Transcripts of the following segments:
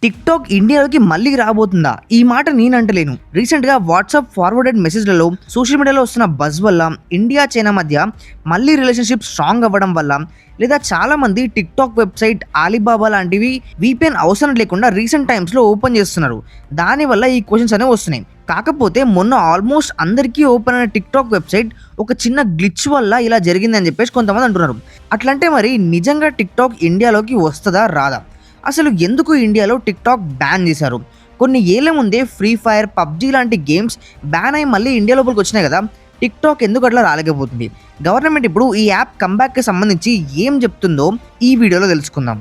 TikTok ఇండియాలోకి మళ్ళీ రాబోతుందా? ఈ మాట నేనంటలేను. రీసెంట్ గా వాట్సాప్ ఫార్వర్డెడ్ మెసేజ్లలో సోషల్ మీడియాలో వస్తున్న బజ్ వల్ల ఇండియా చైనా మధ్య మళ్ళీ రిలేషన్షిప్ స్ట్రాంగ్ అవ్వడం వల్ల, లేదా చాలా మంది టిక్టాక్ వెబ్సైట్ ఆలీబాబా లాంటివి వీపీఎన్ అవసరం లేకుండా రీసెంట్ టైమ్స్ లో ఓపెన్ చేస్తున్నారు. దానివల్ల ఈ క్వశ్చన్స్ అనేవి వస్తున్నాయి. కాకపోతే మొన్న ఆల్మోస్ట్ అందరికీ ఓపెన్ అయిన టిక్టాక్ వెబ్సైట్ ఒక చిన్న గ్లిచ్ వల్ల ఇలా జరిగిందని చెప్పేసి కొంతమంది అంటున్నారు. అట్లంటే మరి నిజంగా టిక్టాక్ ఇండియాలోకి వస్తుందా రాదా? అసలు ఎందుకు ఇండియాలో టిక్టాక్ బ్యాన్ చేశారు? కొన్ని ఏళ్ల ముందే ఫ్రీ ఫైర్, పబ్జీ లాంటి గేమ్స్ బ్యాన్ అయ్యి మళ్ళీ ఇండియా లోపలికి వచ్చినాయి కదా, టిక్టాక్ ఎందుకు అట్లా రాలేకపోతుంది? గవర్నమెంట్ ఇప్పుడు ఈ యాప్ కంబ్యాక్కి సంబంధించి ఏం చెప్తుందో ఈ వీడియోలో తెలుసుకుందాం.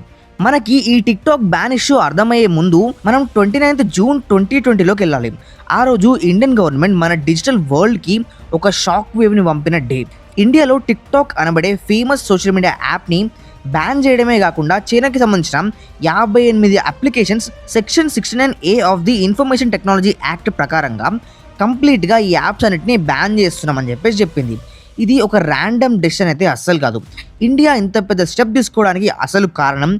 మనకి ఈ టిక్టాక్ బ్యాన్ ఇష్యూ అర్థమయ్యే ముందు మనం 29th జూన్ 2020లోకి వెళ్ళాలి. ఆ రోజు ఇండియన్ గవర్నమెంట్ మన డిజిటల్ వరల్డ్కి ఒక షాక్ వేవ్ని పంపిన డే. ఇండియాలో టిక్టాక్ అనబడే ఫేమస్ సోషల్ మీడియా యాప్ని బ్యాన్ చేయడమే కాకుండా చైనాకి సంబంధించిన 58 applications section 69A of the information technology act ప్రకారంగా కంప్లీట్గా ఈ యాప్స్ అన్నిటిని బ్యాన్ చేస్తున్నామని చెప్పేసి చెప్పింది. ఇది ఒక ర్యాండమ్ డెసిషన్ అయితే అస్సలు కాదు. ఇండియా ఇంత పెద్ద స్టెప్ తీసుకోవడానికి అసలు కారణం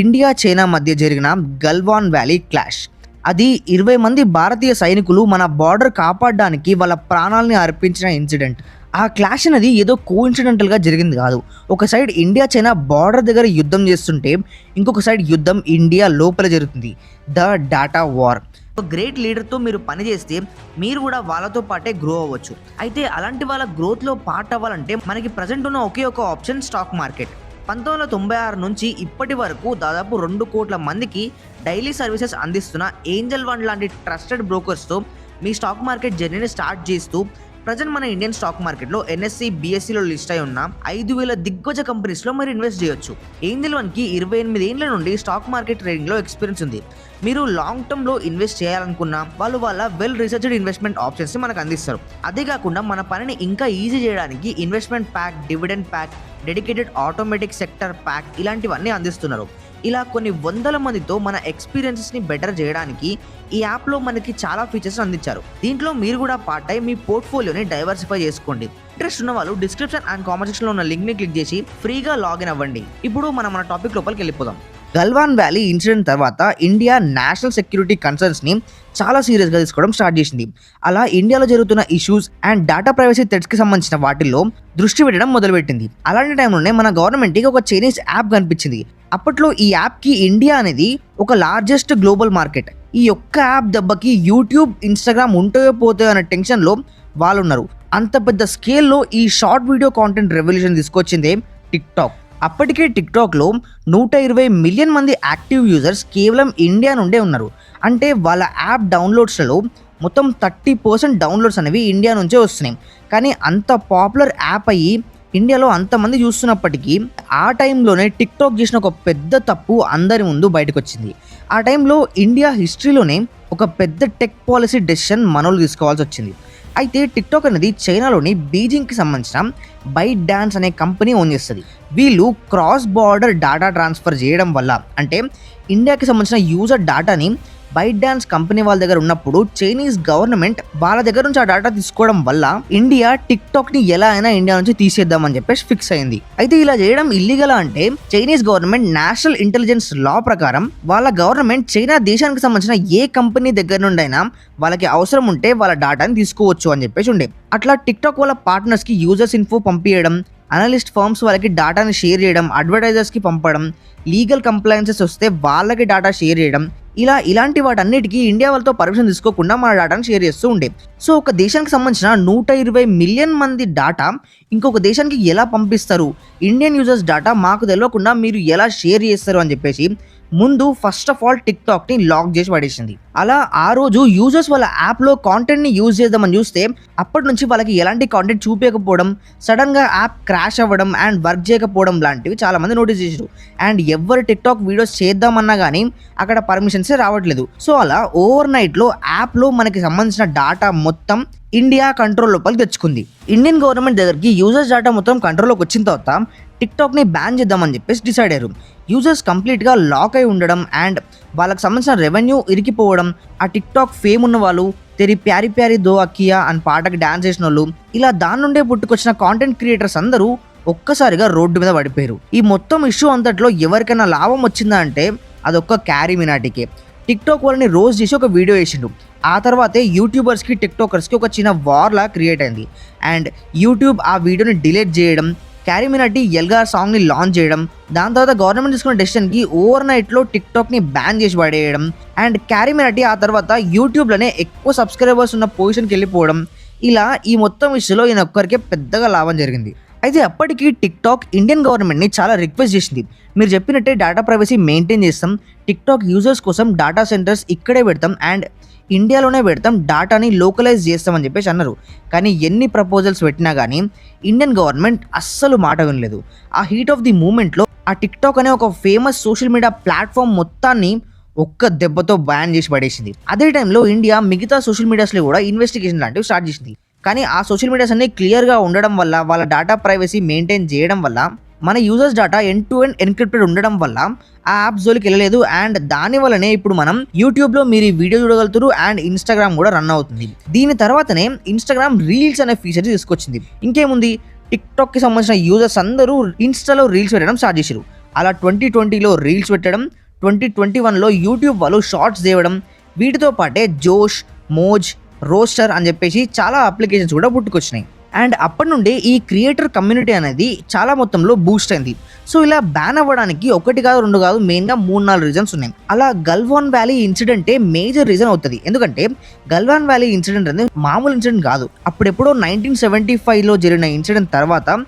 ఇండియా చైనా మధ్య జరిగిన గల్వాన్ వ్యాలీ క్లాష్. అది 20 మంది భారతీయ సైనికులు మన బార్డర్ కాపాడడానికి వాళ్ళ ప్రాణాలని అర్పించిన ఇన్సిడెంట్. ఆ క్లాష్ అనేది ఏదో కోఇన్సిడెంటల్గా జరిగింది కాదు. ఒక సైడ్ ఇండియా చైనా బార్డర్ దగ్గర యుద్ధం చేస్తుంటే ఇంకొక సైడ్ యుద్ధం ఇండియా లోపల జరుగుతుంది. The data war. ఒక గ్రేట్ లీడర్తో మీరు పనిచేస్తే మీరు కూడా వాళ్ళతో పాటే గ్రో అవ్వచ్చు. అయితే అలాంటి వాళ్ళ గ్రోత్లో పార్ట్ అవ్వాలంటే మనకి ప్రజెంట్ ఉన్న ఒకే ఒక ఆప్షన్ స్టాక్ మార్కెట్. 1996 నుంచి ఇప్పటి వరకు దాదాపు 2 కోట్ల మందికి డైలీ సర్వీసెస్ అందిస్తున్న ఏంజల్ వన్ లాంటి ట్రస్టెడ్ బ్రోకర్స్తో మీ స్టాక్ మార్కెట్ జర్నీని స్టార్ట్ చేస్తూ ప్రజెంట్ మన ఇండియన్ స్టాక్ మార్కెట్లో NSE, BSEలో లిస్ట్ అయి ఉన్న 5,000 దిగ్గజ కంపెనీస్లో మీరు ఇన్వెస్ట్ చేయొచ్చు. ఏంజల్ వన్కి 28 ఏళ్ల నుండి స్టాక్ మార్కెట్ ట్రేడింగ్లో ఎక్స్పీరియన్స్ ఉంది. మీరు లాంగ్ టర్మ్లో ఇన్వెస్ట్ చేయాలనుకున్నా వాళ్ళు వాళ్ళ వెల్ రీసెర్చ్డ్ ఇన్వెస్ట్మెంట్ ఆప్షన్స్ని మనకు అందిస్తారు. అదే కాకుండా మన పనిని ఇంకా ఈజీ చేయడానికి investment pack, dividend pack, dedicated automatic sector pack ఇలాంటివన్నీ అందిస్తున్నారు. ఇలా కొన్ని వందల మందితో మన ఎక్స్పీరియన్సెస్ని బెటర్ చేయడానికి ఈ యాప్లో మనకి చాలా ఫీచర్స్ అందించారు. దీంట్లో మీరు కూడా పార్ట్ అయ్యి మీ పోర్ట్ఫోలియోని డైవర్సిఫై చేసుకోండి. ఇంట్రెస్ట్ ఉన్న వాళ్ళు డిస్క్రిప్షన్ అండ్ కామెంట్ సెక్షన్లో ఉన్న లింక్ని క్లిక్ చేసి ఫ్రీగా లాగిన్ అవ్వండి. ఇప్పుడు మనం మన టాపిక్ లోపలికి వెళ్ళిపోదాం. గల్వాన్ వ్యాలీ ఇన్సిడెంట్ తర్వాత ఇండియా నేషనల్ సెక్యూరిటీ కన్సర్న్స్ని చాలా సీరియస్గా తీసుకోవడం స్టార్ట్ చేసింది. అలా ఇండియాలో జరుగుతున్న ఇష్యూస్ అండ్ డేటా ప్రైవసీ థ్రెట్స్కి సంబంధించిన వాటిల్లో దృష్టి పెట్టడం మొదలుపెట్టింది. అలాంటి టైంలోనే మన గవర్నమెంట్కి ఒక చైనీస్ యాప్ కనిపించింది. అప్పట్లో ఈ యాప్కి ఇండియా అనేది ఒక లార్జెస్ట్ గ్లోబల్ మార్కెట్. ఈ ఒక్క యాప్ దెబ్బకి యూట్యూబ్, ఇన్స్టాగ్రామ్ ఉంటాయో పోతాయో అనే టెన్షన్లో వాళ్ళు ఉన్నారు. అంత పెద్ద స్కేల్లో ఈ షార్ట్ వీడియో కాంటెంట్ రెవల్యూషన్ తీసుకొచ్చిందే టిక్టాక్. అప్పటికే టిక్టాక్లో 120 మిలియన్ మంది యాక్టివ్ యూజర్స్ కేవలం ఇండియా నుండే ఉన్నారు. అంటే వాళ్ళ యాప్ డౌన్లోడ్స్లో మొత్తం 30% డౌన్లోడ్స్ అనేవి ఇండియా నుంచే వస్తున్నాయి. కానీ అంత పాపులర్ యాప్ అయ్యి ఇండియాలో అంతమంది చూస్తున్నప్పటికీ ఆ టైంలోనే టిక్టాక్ చేసిన ఒక పెద్ద తప్పు అందరి ముందు బయటకు వచ్చింది. ఆ టైంలో ఇండియా హిస్టరీలోనే ఒక పెద్ద టెక్ పాలసీ డెసిషన్ మనోళ్ళు తీసుకోవాల్సి వచ్చింది. అయితే టిక్టాక్ అనేది చైనాలోని బీజింగ్కి సంబంధించిన బైట్ డాన్స్ అనే కంపెనీ ఓన్ చేస్తుంది. వీళ్ళు క్రాస్ బార్డర్ డేటా ట్రాన్స్ఫర్ చేయడం వల్ల, అంటే ఇండియాకి సంబంధించిన యూజర్ డేటాని బైట్ డాన్స్ కంపెనీ వాళ్ళ దగ్గర ఉన్నప్పుడు చైనీస్ గవర్నమెంట్ వాళ్ళ దగ్గర నుంచి ఆ డేటా తీసుకోవడం వల్ల ఇండియా టిక్టాక్ని ఎలా అయినా ఇండియా నుంచి తీసేద్దామని చెప్పేసి ఫిక్స్ అయింది. అయితే ఇలా చేయడం ఇల్లీగల్ అంటే చైనీస్ గవర్నమెంట్ నేషనల్ ఇంటెలిజెన్స్ లా ప్రకారం వాళ్ళ గవర్నమెంట్ చైనా దేశానికి సంబంధించిన ఏ కంపెనీ దగ్గర నుండైనా వాళ్ళకి అవసరం ఉంటే వాళ్ళ డేటాని తీసుకోవచ్చు అని చెప్పేసి ఉండే. అట్లా టిక్టాక్ వాళ్ళ పార్ట్నర్స్కి యూజర్స్ ఇన్ఫో పంపించడం, అనలిస్ట్ ఫర్మ్స్ వాళ్ళకి డేటాని షేర్ చేయడం, అడ్వర్టైజర్స్కి పంపడం, లీగల్ కంప్లైన్సెస్ వస్తే వాళ్ళకి డేటా షేర్ చేయడం, ఇలాంటి వాటన్నిటికీ ఇండియా వాళ్ళతో పర్మిషన్ తీసుకోకుండా మన డేటాను షేర్ చేస్తూ ఉండే. సో ఒక దేశానికి సంబంధించిన 120 మిలియన్ మంది డేటా ఇంకొక దేశానికి ఎలా పంపిస్తారు, ఇండియన్ యూజర్స్ డేటా మాకు తెలియకుండా మీరు ఎలా షేర్ చేస్తారు అని చెప్పేసి ముందు ఫస్ట్ ఆఫ్ ఆల్ టిక్టాక్ని లాక్ చేసి పడేసింది. అలా ఆ రోజు యూజర్స్ వాళ్ళ యాప్లో కాంటెంట్ని యూజ్ చేద్దామని చూస్తే అప్పటి నుంచి వాళ్ళకి ఎలాంటి కాంటెంట్ చూపించకపోవడం, సడన్గా యాప్ క్రాష్ అవ్వడం అండ్ వర్క్ చేయకపోవడం లాంటివి చాలామంది నోటీస్ చేశారు. అండ్ ఎవరు టిక్టాక్ వీడియోస్ చేద్దామన్నా కానీ అక్కడ పర్మిషన్సే రావట్లేదు. సో అలా ఓవర్ నైట్లో యాప్లో మనకి సంబంధించిన డేటా మొత్తం ఇండియా కంట్రోల్ లోపలికి తెచ్చుకుంది. ఇండియన్ గవర్నమెంట్ దగ్గరికి యూజర్స్ డేటా మొత్తం కంట్రోల్లోకి వచ్చిన తర్వాత టిక్టాక్ని బ్యాన్ చేద్దామని చెప్పేసి డిసైడ్ అయ్యారు. యూజర్స్ కంప్లీట్గా లాక్ అయి ఉండడం అండ్ వాళ్ళకి సంబంధించిన రెవెన్యూ ఇరికిపోవడం, ఆ టిక్టాక్ ఫేమ్ ఉన్న వాళ్ళు, తెరి ప్యారి ప్యారి దో అక్కియా అని పాటకి డాన్స్ చేసిన వాళ్ళు, ఇలా దాని నుండే పుట్టుకొచ్చిన కాంటెంట్ క్రియేటర్స్ అందరూ ఒక్కసారిగా రోడ్డు మీద పడిపోయారు. ఈ మొత్తం ఇష్యూ అంతట్లో ఎవరికైనా లాభం వచ్చిందా అంటే అదొక్క క్యారీ మినాటికే. టిక్టాక్ వాళ్ళని రోస్ట్ చేసి ఒక వీడియో వేసిండు. ఆ తర్వాతే యూట్యూబర్స్కి టిక్టాకర్స్కి ఒక చిన్న వార్లా క్రియేట్ అయింది. అండ్ యూట్యూబ్ ఆ వీడియోని డిలీట్ చేయడం, క్యారీ మినాటి ఎల్గార్ సాంగ్ని లాంచ్ చేయడం, దాని తర్వాత గవర్నమెంట్ తీసుకున్న డెసిషన్కి ఓవర్ నైట్లో టిక్టాక్ని బ్యాన్ చేసి పడేయడం, అండ్ క్యారీ మినాటి ఆ తర్వాత యూట్యూబ్లోనే ఎక్కువ సబ్స్క్రైబర్స్ ఉన్న పొజిషన్కి వెళ్ళిపోవడం, ఇలా ఈ మొత్తం విషయంలో ఈయన ఒక్కరికే పెద్దగా లాభం జరిగింది. అయితే అప్పటికి టిక్టాక్ ఇండియన్ గవర్నమెంట్ని చాలా రిక్వెస్ట్ చేసింది, మీరు చెప్పినట్టే డేటా ప్రైవసీ మెయింటైన్ చేస్తాం, టిక్టాక్ యూజర్స్ కోసం డేటా సెంటర్స్ ఇక్కడే పెడతాం అండ్ ఇండియాలోనే పెడతాం, డాటాని లోకలైజ్ చేస్తామని చెప్పేసి అన్నారు. కానీ ఎన్ని ప్రపోజల్స్ పెట్టినా కానీ ఇండియన్ గవర్నమెంట్ అస్సలు మాట వినలేదు. ఆ హీట్ ఆఫ్ ది మూమెంట్లో ఆ టిక్టాక్ అనే ఒక ఫేమస్ సోషల్ మీడియా ప్లాట్ఫామ్ మొత్తాన్ని ఒక్క దెబ్బతో బ్యాన్ చేసి పడేసింది. అదే టైంలో ఇండియా మిగతా సోషల్ మీడియాస్లో కూడా ఇన్వెస్టిగేషన్ లాంటివి స్టార్ట్ చేసింది. కానీ ఆ సోషల్ మీడియాస్ అన్ని క్లియర్గా ఉండడం వల్ల, వాళ్ళ డేటా ప్రైవసీ మెయింటైన్ చేయడం వల్ల, మన users data end to end encrypted ఉండడం వల్ల ఆ యాప్ జోలికి వెళ్ళలేదు. అండ్ దాని వల్లనే ఇప్పుడు మనం యూట్యూబ్లో మీరు ఈ వీడియో చూడగలుగుతారు అండ్ ఇన్స్టాగ్రామ్ కూడా రన్ అవుతుంది. దీని తర్వాతనే ఇన్స్టాగ్రామ్ రీల్స్ అనే ఫీచర్ తీసుకొచ్చింది. ఇంకేముంది, టిక్టాక్కి సంబంధించిన యూజర్స్ అందరూ ఇన్స్టాలో రీల్స్ పెట్టడం స్టార్ట్ చేశారు. అలా 2020లో రీల్స్ పెట్టడం, 2021లో యూట్యూబ్ వాళ్ళు షార్ట్స్ చేయడం, వీటితో పాటే జోష్, మోజ్, రోస్టర్ అని చెప్పేసి చాలా అప్లికేషన్స్ కూడా పుట్టుకొచ్చినాయి. అండ్ అప్పటి నుండి ఈ క్రియేటర్ కమ్యూనిటీ అనేది చాలా మొత్తంలో బూస్ట్ అయింది. సో ఇలా బ్యాన్ అవ్వడానికి ఒకటి కాదు, రెండు కాదు, మెయిన్గా 3-4 రీజన్స్ ఉన్నాయి. అలా గల్వాన్ వ్యాలీ ఇన్సిడెంటే మేజర్ రీజన్ అవుతుంది. ఎందుకంటే గల్వాన్ వ్యాలీ ఇన్సిడెంట్ అనేది మామూలు ఇన్సిడెంట్ కాదు. అప్పుడెప్పుడో 1975లో జరిగిన ఇన్సిడెంట్ తర్వాత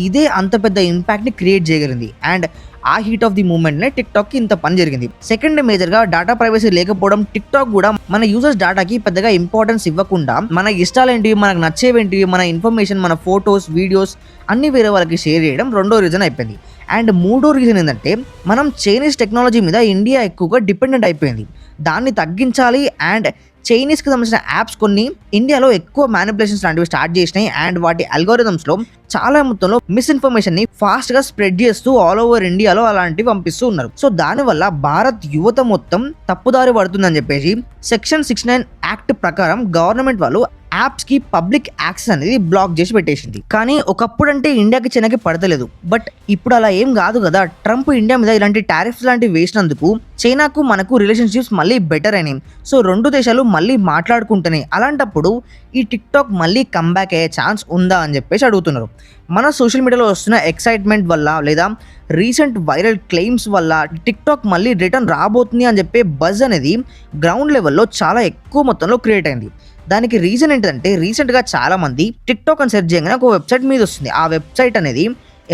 ఇదే అంత పెద్ద ఇంపాక్ట్ని క్రియేట్ చేయగలిగింది. అండ్ ఆ హీట్ ఆఫ్ ది మూమెంట్నే టిక్టాక్కి ఇంత పని జరిగింది. సెకండ్ మేజర్గా డేటా ప్రైవసీ లేకపోవడం. టిక్టాక్ కూడా మన యూజర్స్ డేటాకి పెద్దగా ఇంపార్టెన్స్ ఇవ్వకుండా మన ఇష్టాలేంటివి, మనకు నచ్చేవేంటివి, మన ఇన్ఫర్మేషన్, మన ఫొటోస్, వీడియోస్ అన్ని వేరే వాళ్ళకి షేర్ చేయడం రెండో రీజన్ అయిపోయింది. అండ్ మూడో రీజన్ ఏంటంటే మనం చైనీస్ టెక్నాలజీ మీద ఇండియా ఎక్కువగా డిపెండెంట్ అయిపోయింది. దాన్ని తగ్గించాలి అండ్ చైనీస్కి సంబంధించిన యాప్స్ కొన్ని ఇండియాలో ఎక్కువ మ్యానిపులేషన్స్ లాంటివి స్టార్ట్ చేసినాయి. అండ్ వాటి అల్గోరిథమ్స్లో చాలా మొత్తంలో మిస్ఇన్ఫర్మేషన్ని ఫాస్ట్గా స్ప్రెడ్ చేస్తూ ఆల్ ఓవర్ ఇండియాలో అలాంటివి పంపిస్తూ ఉన్నారు. సో దానివల్ల భారత్ యువత మొత్తం తప్పుదారి పడుతుందని చెప్పేసి సెక్షన్ 69 యాక్ట్ ప్రకారం గవర్నమెంట్ వాళ్ళు యాప్స్కి పబ్లిక్ యాక్సెస్ అనేది బ్లాక్ చేసి పెట్టేసింది. కానీ ఒకప్పుడు అంటే ఇండియాకి చైనాకి పడతలేదు, బట్ ఇప్పుడు అలా ఏం కాదు కదా. ట్రంప్ ఇండియా మీద ఇలాంటి టారిఫ్స్ లాంటివి వేసినందుకు చైనాకు మనకు రిలేషన్షిప్స్ మళ్ళీ బెటర్ అయినాయి. సో రెండు దేశాలు మళ్ళీ మాట్లాడుకుంటున్నాయి. అలాంటప్పుడు ఈ టిక్టాక్ మళ్ళీ కంబ్యాక్ అయ్యే ఛాన్స్ ఉందా అని చెప్పేసి అడుగుతున్నారు. మన సోషల్ మీడియాలో వస్తున్న ఎక్సైట్మెంట్ వల్ల లేదా రీసెంట్ వైరల్ క్లెయిమ్స్ వల్ల టిక్టాక్ మళ్ళీ రిటర్న్ రాబోతుంది అని చెప్పే బజ్ అనేది గ్రౌండ్ లెవెల్లో చాలా ఎక్కువ మొత్తంలో క్రియేట్ అయింది. దానికి రీజన్ ఏంటంటే రీసెంట్గా చాలామంది టిక్టాక్ అని సెర్చ్ చేయగానే ఒక వెబ్సైట్ మీద వస్తుంది. ఆ వెబ్సైట్ అనేది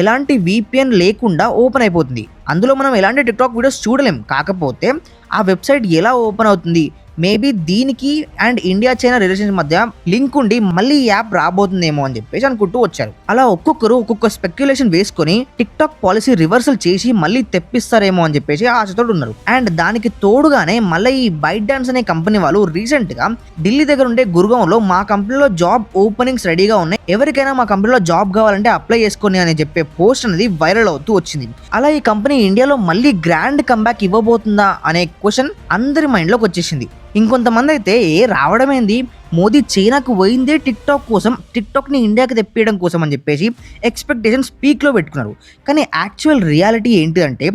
ఎలాంటి VPN లేకుండా ఓపెన్ అయిపోతుంది. అందులో మనం ఎలాంటి టిక్టాక్ వీడియోస్ చూడలేం. కాకపోతే ఆ వెబ్సైట్ ఎలా ఓపెన్ అవుతుంది, మేబీ దీనికి అండ్ ఇండియా చైనా రిలేషన్స్ మధ్య లింక్ ఉండి మళ్ళీ ఈ యాప్ రాబోతుందేమో అని చెప్పేసి అనుకుంటూ వచ్చారు. అలా ఒక్కొక్కరు ఒక్కొక్క స్పెక్యులేషన్ వేసుకొని టిక్టాక్ పాలసీ రివర్సల్ చేసి మళ్ళీ తెప్పిస్తారేమో అని చెప్పేసి ఆశతో ఉన్నారు. అండ్ దానికి తోడుగానే మళ్ళీ ఈ బైట్ డాన్స్ అనే కంపెనీ వాళ్ళు రీసెంట్ గా ఢిల్లీ దగ్గర ఉండే గుర్గాంలో మా కంపెనీలో జాబ్ ఓపెనింగ్స్ రెడీగా ఉన్నాయి, ఎవరికైనా మా కంపెనీలో జాబ్ కావాలంటే అప్లై చేసుకొని అని చెప్పే పోస్ట్ అనేది వైరల్ అవుతూ వచ్చింది. అలా ఈ కంపెనీ ఇండియాలో మళ్ళీ గ్రాండ్ కంబ్యాక్ ఇవ్వబోతుందా అనే క్వశ్చన్ అందరి మైండ్లోకి వచ్చేసింది. ఇంకొంతమంది అయితే రావడమేంది, మోదీ చైనాకు పోయిందే టిక్టాక్ కోసం, టిక్టాక్ని ఇండియాకి తెప్పియడం కోసం అని చెప్పేసి ఎక్స్పెక్టేషన్స్ పీక్లో పెట్టుకున్నారు. కానీ యాక్చువల్ రియాలిటీ ఏంటిదంటే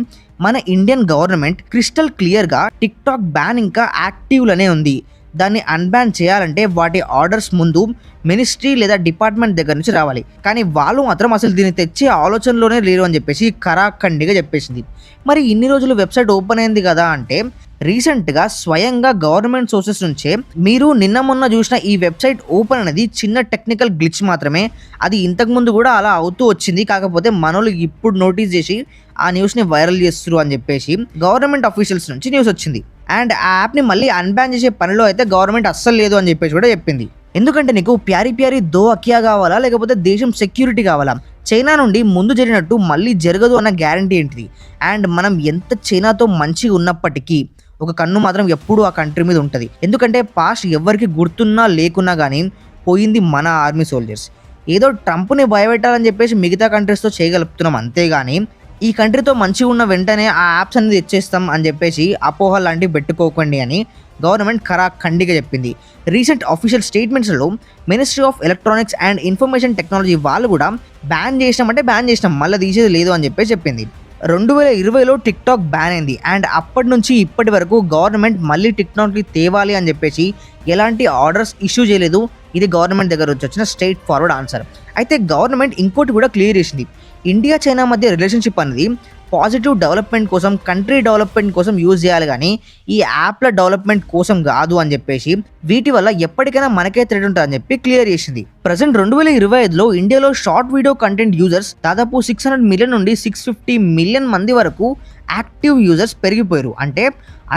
మన ఇండియన్ గవర్నమెంట్ క్రిస్టల్ క్లియర్గా టిక్టాక్ బ్యాన్ ఇంకా యాక్టివ్లోనే ఉంది. దాన్ని అన్బ్యాన్ చేయాలంటే వాటి ఆర్డర్స్ ముందు మినిస్ట్రీ లేదా డిపార్ట్మెంట్ దగ్గర నుంచి రావాలి. కానీ వాళ్ళు మాత్రం అసలు దీన్ని తెచ్చే ఆలోచనలోనే లేరు అని చెప్పేసి ఖరాఖండిగా చెప్పేసింది. మరి ఇన్ని రోజులు వెబ్సైట్ ఓపెన్ అయింది కదా అంటే రీసెంట్గా స్వయంగా గవర్నమెంట్ సోర్సెస్ నుంచే మీరు నిన్న మొన్న చూసిన ఈ వెబ్సైట్ ఓపెన్ అనేది చిన్న టెక్నికల్ గ్లిచ్ మాత్రమే, అది ఇంతకుముందు కూడా అలా అవుతూ వచ్చింది, కాకపోతే మనోళ్ళు ఇప్పుడు నోటీస్ చేసి ఆ న్యూస్ని వైరల్ చేస్తారు అని చెప్పేసి గవర్నమెంట్ అఫీషియల్స్ నుంచి న్యూస్ వచ్చింది. అండ్ ఆ యాప్ని మళ్ళీ అన్బ్యాన్ చేసే పనిలో అయితే గవర్నమెంట్ అస్సలు లేదు అని చెప్పేసి కూడా చెప్పింది. ఎందుకంటే నీకు ప్యారీ ప్యారీ దో అకియా కావాలా లేకపోతే దేశం సెక్యూరిటీ కావాలా? చైనా నుండి ముందు జరిగినట్టు మళ్ళీ జరగదు అన్న గ్యారంటీ ఏంటిది? అండ్ మనం ఎంత చైనాతో మంచిగా ఉన్నప్పటికీ ఒక కన్ను మాత్రం ఎప్పుడూ ఆ కంట్రీ మీద ఉంటుంది. ఎందుకంటే పాస్ట్ ఎవరికి గుర్తున్నా లేకున్నా కానీ పోయింది మన ఆర్మీ సోల్జర్స్. ఏదో ట్రంప్ని భయపెట్టాలని చెప్పేసి మిగతా కంట్రీస్తో చేయగలుగుతున్నాం, అంతేగాని ఈ కంట్రీతో మంచిగా ఉన్న వెంటనే ఆ యాప్స్ అనేది తెచ్చేస్తాం అని చెప్పేసి అపోహ లాంటివి పెట్టుకోకండి అని గవర్నమెంట్ ఖరాఖండిగా చెప్పింది. రీసెంట్ అఫీషియల్ స్టేట్మెంట్స్లో ministry of electronics and information technology వాళ్ళు కూడా బ్యాన్ చేసినామంటే బ్యాన్ చేసినాం, మళ్ళీ తీసేది లేదు అని చెప్పేసి చెప్పింది. 2020లో టిక్టాక్ బ్యాన్ అయింది అండ్ అప్పటి నుంచి ఇప్పటి వరకు గవర్నమెంట్ మళ్ళీ టిక్టాక్ని తేవాలి అని చెప్పేసి ఎలాంటి ఆర్డర్స్ ఇష్యూ చేయలేదు. ఇది గవర్నమెంట్ దగ్గర నుంచి వచ్చిన స్ట్రైట్ ఫార్వర్డ్ ఆన్సర్. అయితే గవర్నమెంట్ ఇంకోటి కూడా క్లియర్ చేసింది, ఇండియా చైనా మధ్య రిలేషన్షిప్ అనేది పాజిటివ్ డెవలప్మెంట్ కోసం, కంట్రీ డెవలప్మెంట్ కోసం యూజ్ చేయాలి కానీ ఈ యాప్ల డెవలప్మెంట్ కోసం కాదు అని చెప్పేసి, వీటి వల్ల ఎప్పటికైనా మనకే థ్రెట్ ఉంటుంది అని చెప్పి క్లియర్ చేసింది. ప్రజెంట్ 2025లో ఇండియాలో షార్ట్ వీడియో కంటెంట్ యూజర్స్ దాదాపు 600 మిలియన్ నుండి 650 మిలియన్ మంది వరకు యాక్టివ్ యూజర్స్ పెరిగిపోయారు. అంటే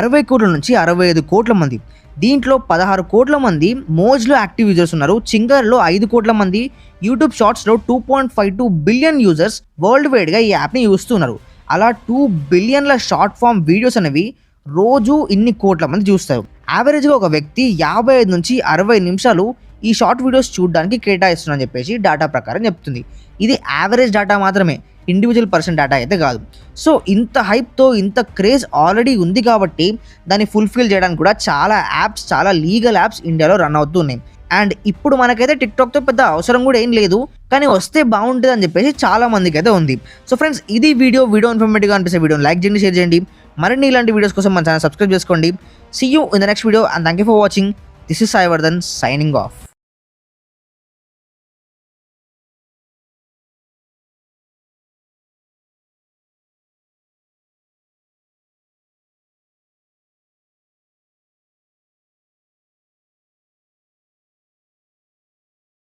60 కోట్ల నుంచి 65 కోట్ల మంది. దీంట్లో 16 కోట్ల మంది మోజ్లో యాక్టివ్ యూజర్స్ ఉన్నారు. చింగర్లో 5 కోట్ల మంది, యూట్యూబ్ షార్ట్స్లో 2.52 బిలియన్ యూజర్స్ వరల్డ్ వైడ్గా ఈ యాప్ని చూస్తున్నారు. అలా 2 బిలియన్ల షార్ట్ ఫామ్ వీడియోస్ అనేవి రోజు ఇన్ని కోట్ల మంది చూస్తారు. యావరేజ్గా ఒక వ్యక్తి 55 నుంచి 60 నిమిషాలు ఈ షార్ట్ వీడియోస్ చూడడానికి కేటాయిస్తున్నారని చెప్పేసి డేటా ప్రకారం చెప్తుంది. ఇది యావరేజ్ డేటా మాత్రమే, ఇండివిజువల్ పర్సన్ డేటా అయితే కాదు. సో ఇంత హైప్తో ఇంత క్రేజ్ ఆల్రెడీ ఉంది కాబట్టి దాన్ని ఫుల్ఫిల్ చేయడానికి కూడా చాలా యాప్స్, చాలా లీగల్ యాప్స్ ఇండియాలో రన్ అవుతున్నాయి. అండ్ ఇప్పుడు మనకైతే టిక్టాక్తో పెద్ద అవసరం కూడా ఏం లేదు, కానీ వస్తే బాగుంటుంది అని చెప్పేసి చాలా మందికి అయితే ఉంది. సో ఫ్రెండ్స్, ఇది వీడియో ఇన్ఫర్మేటివ్గా అనిపిస్తే వీడియోని లైక్ చేయండి, షేర్ చేయండి. మరిన్ని ఇలాంటి వీడియోస్ కోసం మన ఛానల్ సబ్స్క్రైబ్ చేసుకోండి. See you in the next video and thank you for watching. This is Sai Vardhan signing of.